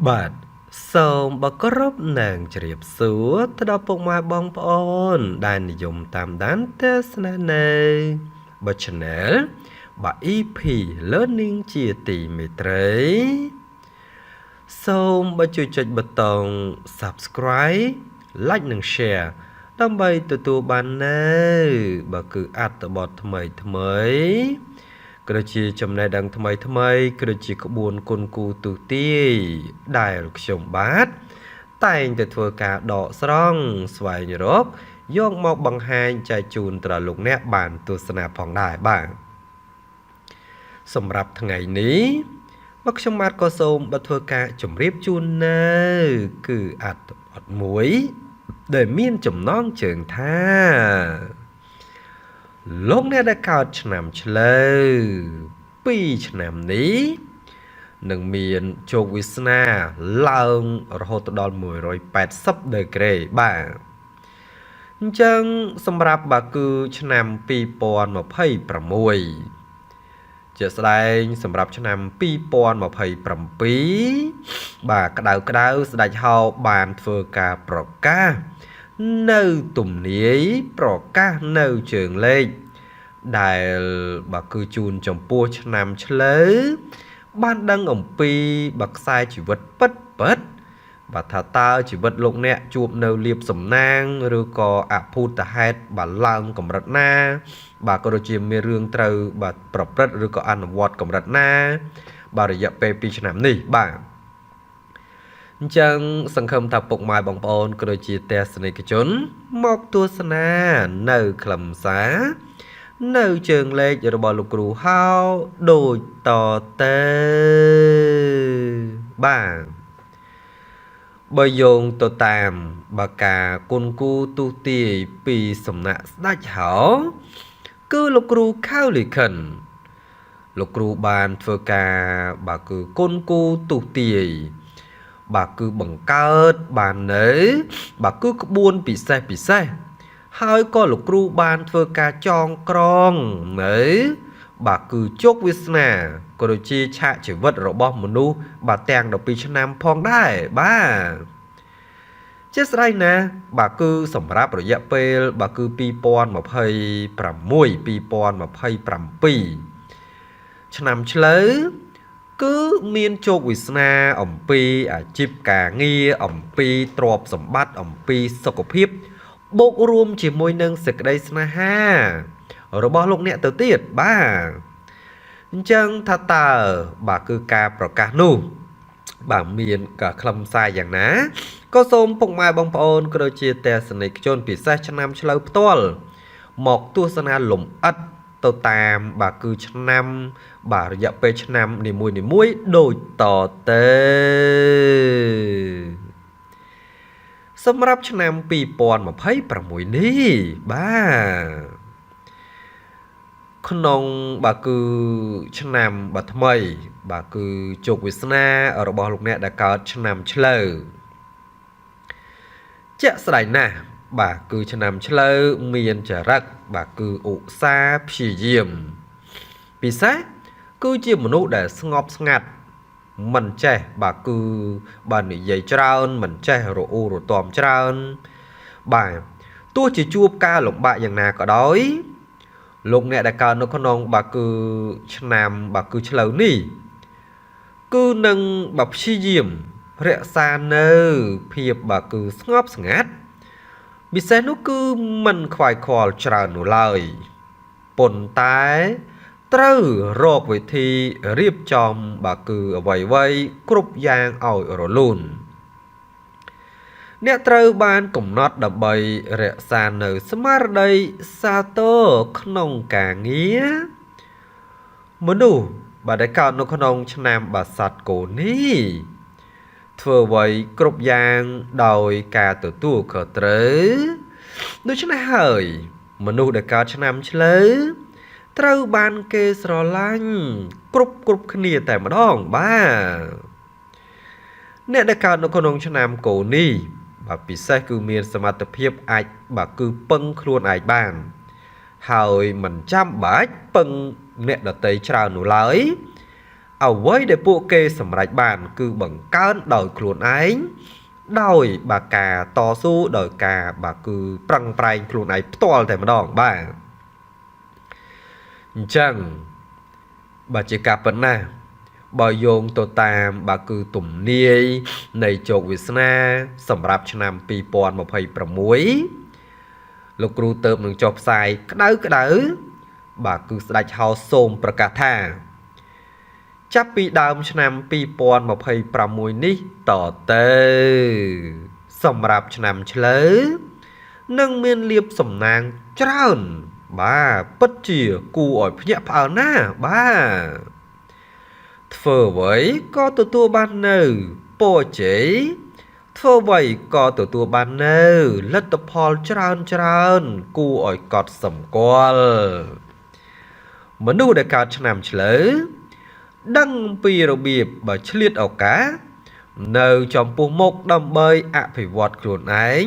បាទសូមបករប់នឹងជ្រាបសួរទៅដល់ពុកម៉ែបងប្អូនដែលនិយមតាមដានទស្សនានៅបើ Channel បាទ EP Learning ជាទីមេត្រីសូមជួយចុចប៊ូតុង Subscribe Like និង Share ដើម្បីទទួលបាននៅបើគឺអត្ថបទថ្មីក៏ដូចជាចំណេះដឹងថ្មីក៏ដូចជាក្បួនគុណគូទូទាយដែលខ្ញុំបាទតែងតែធ្វើការដកស្រង់ស្វែងរកយកមកបង្ហាញចែកជូនដល់លោកអ្នកបានទស្សនាផងដែរបាទសម្រាប់ថ្ងៃនេះមកខ្ញុំបាទក៏សូមធ្វើការជម្រាបជូននៅគឺអត្ថបទមួយដែលមានចំណងជើងថាលោកអ្នកដែលកើតឆ្នាំឆ្លូវ2ឆ្នាំនេះនឹងមានជោគវាសនាឡើងរហូតដល់180ដឺក្រេបាទអញ្ចឹងសម្រាប់បាទគឺឆ្នាំ2026ជាស្ដែងសម្រាប់ឆ្នាំ2027បាទក្តៅស្ដេចហៅបានធ្វើការប្រកាសនៅទំនាយប្រកាសនៅជើងលេខដែលបើគឺជូនចំពោះឆ្នាំឆ្លូវបានដឹងអំពីបើខ្សែជីវិតពិតបាទថាតើជីវិតលោកអ្នកជួបនៅលៀបសំណាងឬក៏អភូតហេតុបាទឡើងកម្រិតណាបាទក៏ដូចជាមានរឿងត្រូវបាទប្រព្រឹត្តឬក៏អនុវត្តកម្រិតណាបាទរយៈពេល2ឆ្នាំនេះបាទអញ្ចឹងសង្ឃឹមថាពុកម៉ែបងប្អូនក៏ដូចជាទស្សនិកជនមកទស្សនានៅខ្លឹមសារនៅជើងលេខរបស់លោកគ្រូហៅដូចតទៅបាទបើយោងទៅតាមបាកាគុណគូទូទាយពីសំណាក់ស្ដេចហៅគឺលោកគ្រូខៅលីខិនលោកគ្រូបានធ្វើការបាទគឺគុណគូទូទាយបាទគឺបង្កើតបាននៅបាទគឺក្បួនពិសេសហើយក៏លោកគ្រូបានធ្វើការចងក្រងនៅបាទគឺជោគវាសនាក៏ដូចជាឆាកជីវិតរបស់មនុស្សបាទទាំង12ឆ្នាំផងដែរបាទជាស្ដីណាបាទគឺសម្រាប់រយៈពេលបាទគឺ2026ឆ្នាំឆ្លូវគឺមានជោគវាសនាអំពីអាជីពការងារអំពីទ្រព្យសម្បត្តិអំពីសុខភាពបូករួមជាមួយនឹងសេចក្តីស្នេហារបស់លោកអ្នកទៅទៀតបាទអញ្ចឹងថាតើបាទគឺការប្រកាសនោះបាទមានខ្លឹមសារយ៉ាងណាក៏សូមពុកម៉ែបងប្អូនក៏ដូចជាទស្សនិកជនពិសេសឆ្នាំឆ្លូវផ្ទាល់មកទស្សនាលំអិតទៅតាមបាទគឺឆ្នាំបាទរយៈពេលឆ្នាំនីមួយដូចតទៅសម្រាប់ឆ្នាំ2026នេះបាទក្នុងបាទគឺឆ្នាំបាទថ្មីបាទគឺជោគវាសនារបស់លោកអ្នកដែលកើតឆ្នាំឆ្លូវជាក់ស្ដែងណាស់បាទគឺឆ្នាំឆ្លូវមានចរិតបាទគឺឧស្សាហ៍ព្យាយាមពិសេសគឺជាមនុស្សដែលស្ងប់ស្ងាត់មិនចេះបាទគឺបាទនិយាយច្រើនមិនចេះរអ៊ូរទាំច្រើនបាទទោះជាជួបការលំបាកយ៉ាងណាក៏ដោយលោកអ្នកដែលកើតនៅក្នុងបាទគឺឆ្នាំបាទគឺឆ្លូវនេះគឺនឹងបាទព្យាយាមរក្សានៅភាពបាទគឺស្ងប់ស្ងាត់ពិសេសនោះគឺមិនខ្វាយខ្វល់ច្រើននោះឡើយប៉ុន្តែត្រូវរកវិធីរៀបចំបាទគឺអ្វីគ្រប់យ៉ាងឲ្យរលូនអ្នកត្រូវបានកំណត់ដើម្បីរក្សានៅស្មារតីសាទរក្នុងការងារមនុស្សបាទដែលកើតនៅក្នុងឆ្នាំបាទសត្វគោនេះធ្វើអ្វីគ្រប់យ៉ាងដោយការទទួលខុសត្រូវដូច្នេះហើយមនុស្សដែលកើតឆ្នាំឆ្លូវត្រូវបានគេស្រឡាញ់គ្រប់គ្នាតែម្ដងបាទអ្នកដែលកើតនៅក្នុងឆ្នាំគោនេះបាទពិសេសគឺមានសមត្ថភាពអាចបាទគឺពឹងខ្លួនឯងបានហើយមិនចាំបាច់ពឹងអ្នកដទៃច្រើននោះឡើយ អ្វីដែលពួកគេសម្រេចបានគឺបង្កើនដោយខ្លួនឯងដោយបាការតស៊ូដោយការបាគឺប្រឹងប្រែងខ្លួនឯងផ្ទាល់តែម្ដងបាទអញ្ចឹងបើជាការប៉ុណ្ណាបើយោងទៅតាមបាគឺទំនាយនៃជោគវាសនាសម្រាប់ឆ្នាំ2026លោកគ្រូទៅនឹងចុះផ្សាយក្តៅបាទគឺស្ដេចហោសូមប្រកាសថាចាប់ពីដើមឆ្នាំ2026នេះតទៅសម្រាប់ឆ្នាំឆ្លូវនឹងមានលៀបសំណាងច្រើនបាទពិតជាគួរឲ្យភ្ញាក់ផ្អើលណាស់បាទធ្វើអ្វីក៏ទទួលបាននៅពរជ័យធ្វើអ្វីក៏ទទួលបាននៅលទ្ធផលច្រើនគួរឲ្យកត់សម្គាល់មនុស្សដែលកើតឆ្នាំឆ្លូវដឹងពីរបៀបបើឆ្លៀតឱកាសនៅចំពោះមុខដើម្បីអភិវឌ្ឍខ្លួនឯង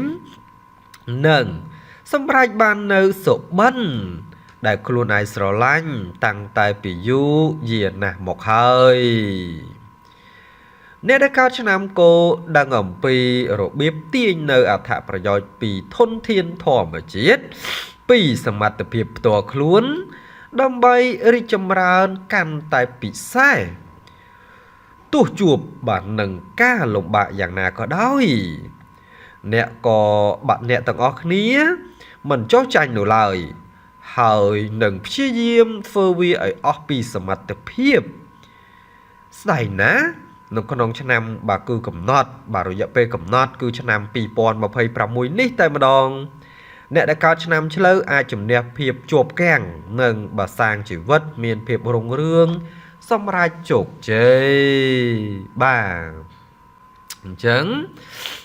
និងសម្រេចបាននៅសុបិនដែលខ្លួនឯងស្រឡាញ់តាំងតែពីយូរយារណាស់មកហើយអ្នកដែលកើតឆ្នាំគោដឹងអំពីរបៀបទាញនៅអត្ថប្រយោជន៍ពីធនធានធម្មជាតិពីសមត្ថភាពផ្ទាល់ខ្លួនដើម្បីរីកចម្រើនកាន់តែពិសេសទោះជួបបាននឹងការលំបាកយ៉ាងណាក៏ដោយអ្នកទាំងអស់គ្នាមិនចោះចាញ់នោះឡើយហើយនឹងព្យាយាមធ្វើវាឲ្យអស់ពីសមត្ថភាពស្ដែងណានៅក្នុងឆ្នាំបាទគឺកំណត់បាទរយៈពេលកំណត់គឺឆ្នាំ2026នេះតែម្ដងអ្នកដែលកើតឆ្នាំឆ្លូវអាចជំនះភាពជាប់គាំងនិងបើសាងជីវិតមានភាពរុងរឿងសម្រាប់ជោគជ័យបាទអញ្ចឹង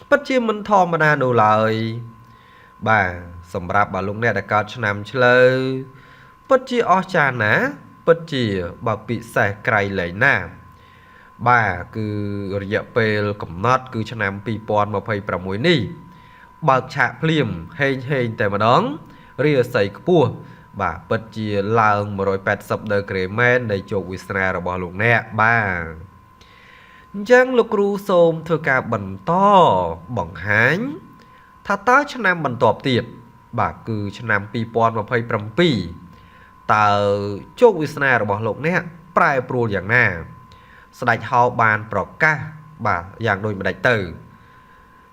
ពិតជាមិនធម្មតានោះឡើយបាទសម្រាប់លោកអ្នកដែលកើតឆ្នាំឆ្លូវពិតជាអស្ចារ្យណាស់ពិតជាបើពិសេសក្រៃលែងណាស់បាទគឺរយៈពេលកំណត់គឺឆ្នាំ2026នេះបើកឆាកភ្លាមហេងតែម្ដងរាសីខ្ពស់បាទពិតជាឡើង180ដឺក្រេមែននៃជោគវាសនារបស់លោកអ្នកបាទអញ្ចឹងលោកគ្រូសូមធ្វើការបន្តបង្ហាញថាតើឆ្នាំបន្ទាប់ទៀតបាទគឺឆ្នាំ2027តើជោគវាសនារបស់លោកអ្នកប្រែប្រួលយ៉ាងណាស្ដេចហោបានប្រកាសបាទយ៉ាងដូចម្ដេចទៅ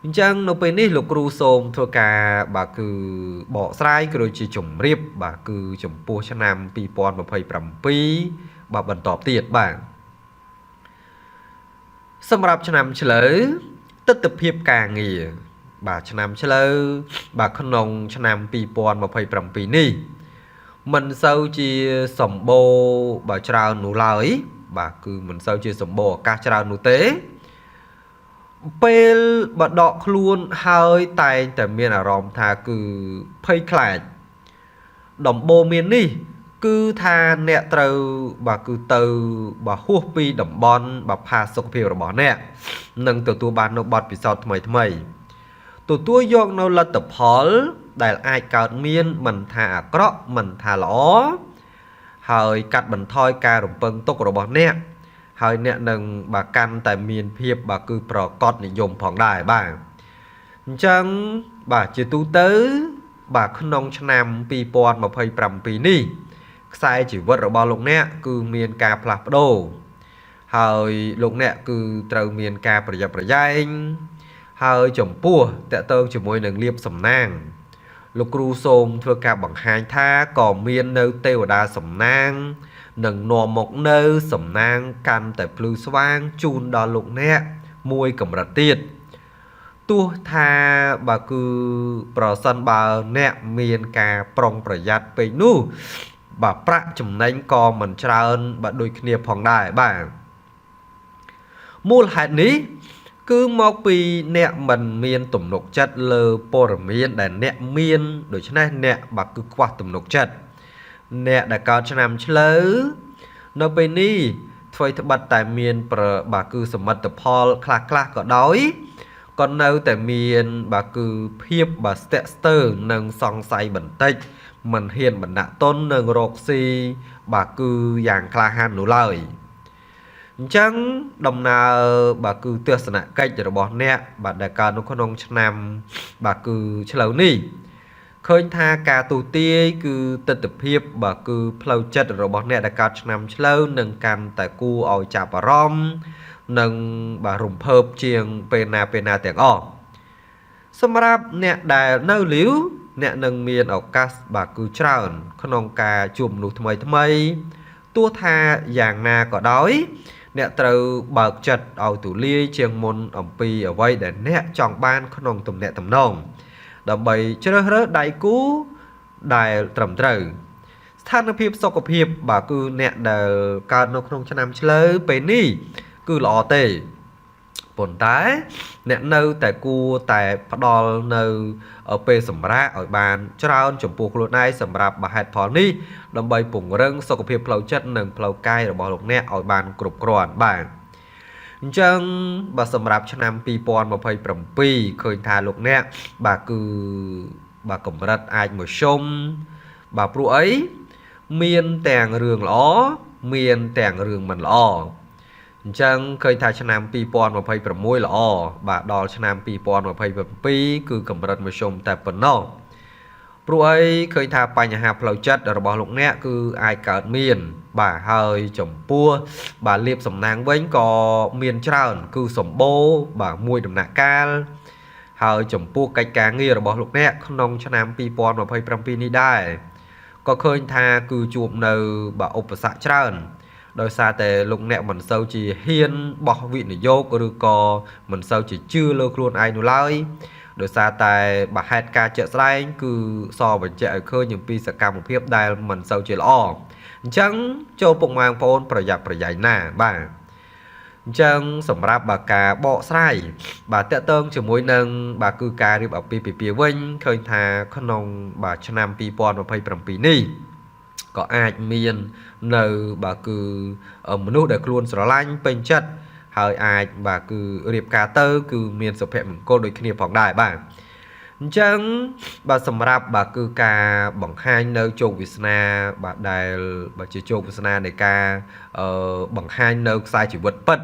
អញ្ចឹងនៅពេលនេះលោកគ្រូសូមធ្វើការបាទគឺបកស្រាយក៏ដូចជាជម្រាបបាទគឺចំពោះឆ្នាំ2027បាទបន្តទៀតបាទសម្រាប់ឆ្នាំឆ្លូវទិដ្ឋភាពការងារបាទឆ្នាំឆ្លូវបាទក្នុងឆ្នាំ2027នេះមិនសូវជាសម្បូរបាទច្រើននោះឡើយបាទគឺមិនសូវជាសម្បូរឱកាសច្រើននោះទេពេលបដកខ្លួនហើយតែងតែមានអារម្មណ៍ថាគឺភ័យខ្លាចដំបូន្មាននេះគឺថាអ្នកត្រូវបាទគឺទៅបាទហួសពីតំបន់បាទផាសុខភាពរបស់អ្នកនឹងទទួលបាននៅបទពិសោធន៍ថ្មីទទួលយកនៅលទ្ធផលដែលអាចកើតមានមិនថាអាក្រក់មិនថាល្អហើយកាត់បន្ថយការរំពឹងទុករបស់អ្នកហើយអ្នកនឹងបាទកាន់តែមានភាពបាទគឺប្រកបនិយមផងដែរបាទអញ្ចឹងបាទជាទូទៅបាទក្នុងឆ្នាំ2027នេះខ្សែជីវិតរបស់លោកអ្នកគឺមានការផ្លាស់ប្ដូរហើយលោកអ្នកគឺត្រូវមានការប្រយ័ត្នប្រយែងហើយចំពោះតកតងជាមួយនឹងលៀបសំណាងលោកគ្រូសូមធ្វើការបង្ហាញថាក៏មាននៅទេវតាសំណាងនឹងនាំមកនៅសំណាងកាន់តែភ្លឺស្វាងជូនដល់លោកអ្នកមួយកម្រិតទៀតទោះថាបើគឺប្រសិនបើអ្នកមានការប្រុងប្រយ័ត្នពេកនោះបាទប្រាក់ចំណេញក៏មិនច្រើនបាទដូចគ្នាផងដែរបាទមូលហេតុនេះគឺមកពីអ្នកមិនមានទំនុកចិត្តលើព័ត៌មានដែលអ្នកមានដូច្នេះអ្នកបាទគឺខ្វះទំនុកចិត្តអ្នកដែលកើតឆ្នាំឆ្លូវនៅពេលនេះធ្វើត្បិតតែមានបាទគឺសមិទ្ធផលខ្លះក៏ដោយក៏នៅតែមានបាទគឺភាពបាទស្ទាក់ស្ទើរនិងសង្ស័យបន្តិចមិនហ៊ានបណ្ដាក់ទុននឹងរកស៊ីបាទគឺយ៉ាងក្លាហាននោះឡើយអ chẳng đồng nào bà cứ tiêu sản cách rồi bỏ nè bà đại ca nó có nông năm bà cứ lâu ní khơi tha cả tù tia cứ tận tập hiệp bà cứ plau chất rồi bỏ nè đại ca năm lâu nâng can tại cu ỏi chả bà rom nâng bà rùng phợp chiêng pena tiếng o xâm rạp nè đại nâu liếu nè nâng miền ở cát bà cứ tròn con nông ca chùm nụ thmây tua tha dạng na có đói nè từ bạc chật ở tủ lia chiêng môn ẩm pi ở vây để nè chọn ban con nông tùm nè tùm nông đầm bầy chơi rớt đại cú đại trầm trời than phiệp sọc của phiệp bà cứ nè đờ cao nông nông cho năm chơi bê ni cứ lọ tê bồn tái nè nâu tại cu tại phát đo nâu ở bê sầm ra ở bàn trao chủng buộc luôn này sầm ra bà hạt phò ni đầm bầy bùng răng sọc của phiệp plau chất nâng plau cay rồi bỏ lục nè ở bàn cục cồn bàn chẳng bà sầm rạp cho năm pi pon mà phải bầm pi khơi thà lục nè bà cứ bà cầm rật ai một sông bà pru ấy miền tèng rường ló miền tèng rường mình lò chẳng khơi thà cho năm pi pon mà phải bầm môi lò bà đo cho năm pi pon mà phải bầm pi cứ cầm rật một sông tại phần nọ pru ấy khơi thà pa nhà hạp lâu chất rồi bỏ lục nè cứ ai cợt miền bà hơi chồng pua bà liệp sầm nang với có miền tròn cứ sầm bô bà mùi đầm nạ ca hơi chồng pua cách cá nghi rồi bỏ lục nè không nông cho nam pi pon mà phải pram pi ni đai có khơi tha cứ chụp nờ bà ốp sạ tròn đôi xa tề lục nè mình sâu chỉ hiên bỏ vị này vô có mình sâu chỉ chưa lơ luôn ai nữa lại đôi xa tại bà hạt ca chợ sai cứ so với chợ khơi những pi sạ cam một phiếp đai mình sâu chỉ lo chẳng cho bụng mang phônประหยัด nà bà chẳng sầm rạp bà cà bọ sai bà tệ tơn chỉ mối nâng bà cứ cà đi bảo pi vinh khơi thà khăn nông bà cho nam pi pon và pay pram pi ni có ai miền nờ bà cứ ở một nút để luôn sờ lanh bên chất hơi ai bà cứ riệp cà tơ cứ miền sập hẹn cô đôi khi phòng đại bà chẳng bà sầm rạp bà cứ ca bằng hai nơi châu Việt Nam bà đài bà chỉ châu Việt Nam để ca bằng hai nơi sai chỉ vật bất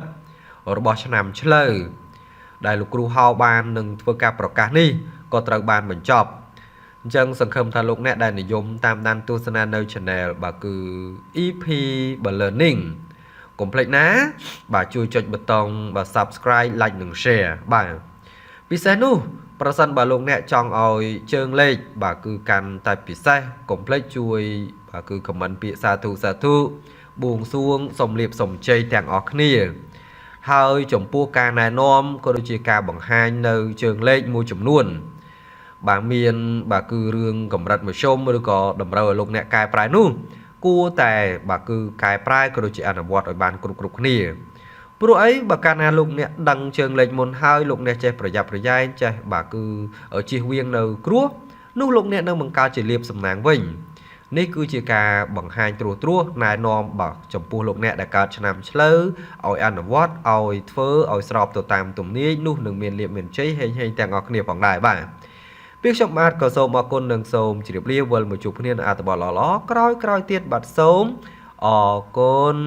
ở đó cho nằm chơi đài lục ru hao ban đừng thưa ca pro ca ni có trời ban mình chọc chẳng sân khâm thà lục nè đài này dùng tam đan tu sana nơi channel bà cứ EP bà learning complete ná bà chui chọn bật tông bà subscribe like đừng share bà vì sao nuประสันบาลงเนี่ยจองเอาเชิงเล็กบาคือการแต่ปิดใส่กลมเพลย์ช่วยบาคือคำมันปีสาธุบวงสรวงสมเรียบสมใจแต่งออกนี่เฮาจมปูการนายน้อมก็โดยจีการบังไฮในเชิงเล็กมูจำนวนบางเมียนบาคือเรื่องกำรัดมาชมหรือก็ดำเนินลงเนี่ยกายปลายนู่นกู้แต่บาคือกายปลายก็โดยจีอนุวัตบานกรุกนี่พวกไอ้บาการนาลุงเนี่ยดังเชิงเล็กมนห้อยลุงเนี่ยใจประหยัดประหยัดใจบาคือở chiเวียงเนอครัวนู่ลุงเนี่ยเนอมังกาจะเรียบสำนักวิ่งนี่คือจีกาบังไฮตัวนายนอมบาจมปูลุงเนี่ยได้การชนะเชลล์เอาอันวัดเอาเฟอร์เอาสอบตัวตามตรงนี้นู่หนึ่งเมียนเรียบเมียนใจให้แต่งออกเนี่ยของได้บ้างเพียงชมมาก็โซมมาคนหนึ่งโซมจีบเรียบวันมาจุกเนียนอาตบอลล้อกร้อยเตียนบัดโซมออกคน